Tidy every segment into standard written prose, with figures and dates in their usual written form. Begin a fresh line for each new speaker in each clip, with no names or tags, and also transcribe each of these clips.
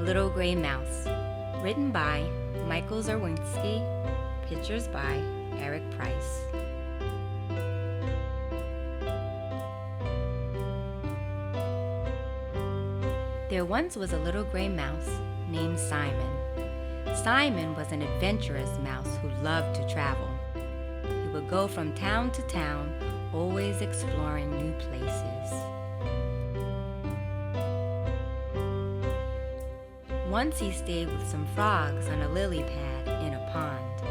Little Gray Mouse, written by Michael Zerwinski, pictures by Eric Price. There once was a little gray mouse named Simon. Simon was an adventurous mouse who loved to travel. He would go from town to town, always exploring new places. Once he stayed with some frogs on a lily pad in a pond.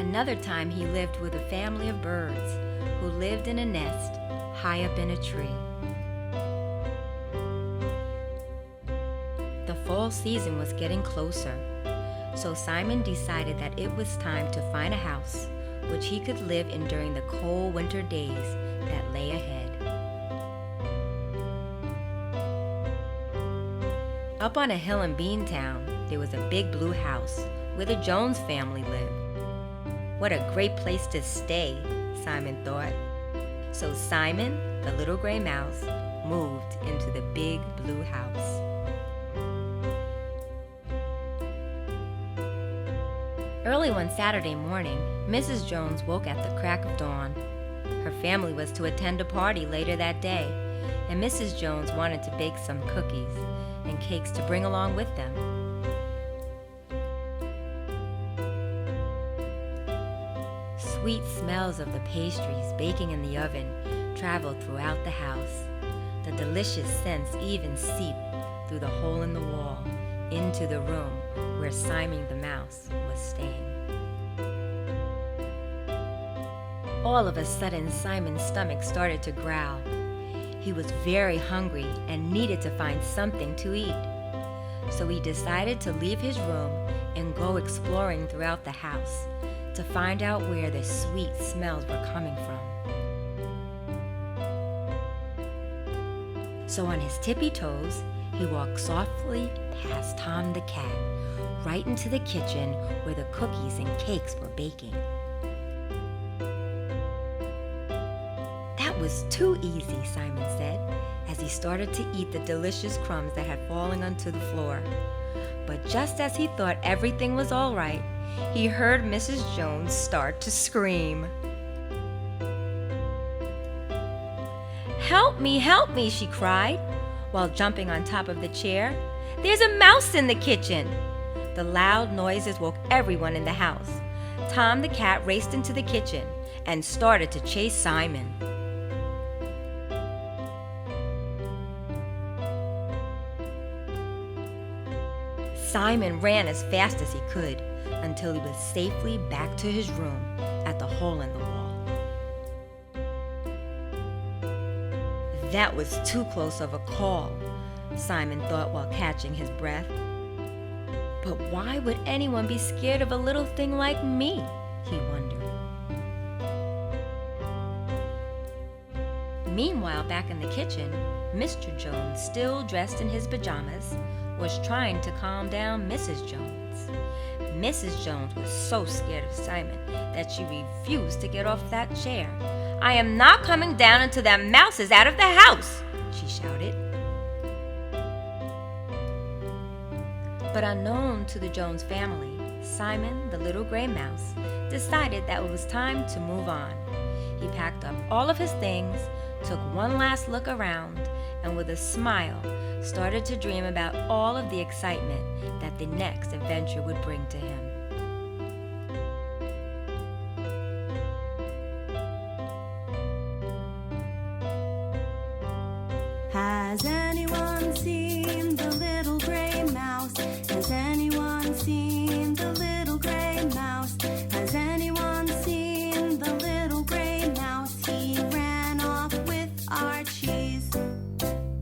Another time he lived with a family of birds who lived in a nest high up in a tree. The fall season was getting closer, so Simon decided that it was time to find a house which he could live in during the cold winter days that lay ahead. Up on a hill in Beantown, there was a big blue house where the Jones family lived. What a great place to stay, Simon thought. So Simon, the little gray mouse, moved into the big blue house. Early one Saturday morning, Mrs. Jones woke at the crack of dawn. Her family was to attend a party later that day, and Mrs. Jones wanted to bake some cookies and cakes to bring along with them. Sweet smells of the pastries baking in the oven traveled throughout the house. The delicious scents even seeped through the hole in the wall into the room where Simon the mouse was staying. All of a sudden, Simon's stomach started to growl. He was very hungry and needed to find something to eat. So he decided to leave his room and go exploring throughout the house to find out where the sweet smells were coming from. So on his tippy toes, he walked softly past Tom the cat, right into the kitchen where the cookies and cakes were baking. That was too easy, Simon said, as he started to eat the delicious crumbs that had fallen onto the floor. But just as he thought everything was all right, he heard Mrs. Jones start to scream. Help me, she cried, while jumping on top of the chair. There's a mouse in the kitchen. The loud noises woke everyone in the house. Tom the cat raced into the kitchen and started to chase Simon. Simon ran as fast as he could until he was safely back to his room at the hole in the wall. That was too close of a call, Simon thought while catching his breath. But why would anyone be scared of a little thing like me? He wondered. Meanwhile, back in the kitchen, Mr. Jones, still dressed in his pajamas, was trying to calm down Mrs. Jones. Mrs. Jones was so scared of Simon that she refused to get off that chair. I am not coming down until that mouse is out of the house, she shouted. But unknown to the Jones family, Simon, the little gray mouse, decided that it was time to move on. He packed up all of his things, took one last look around, and with a smile, started to dream about all of the excitement that the next adventure would bring to him.
Has anyone seen the little gray mouse? Has anyone seen the little gray mouse? Has anyone seen the little gray mouse? He ran off with our cheese.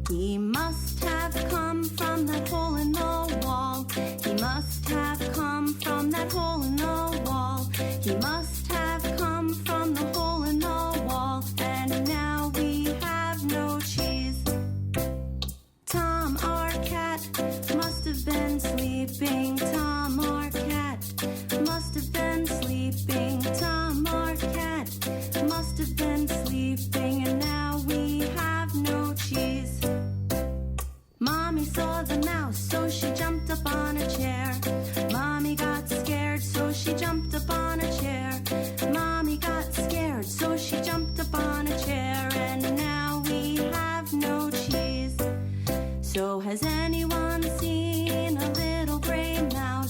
He must have come from that hole in the wall. He must have come from that hole in the wall. He must have come from the hole in the wall. And now we have no cheese. So has anyone seen a little gray mouse?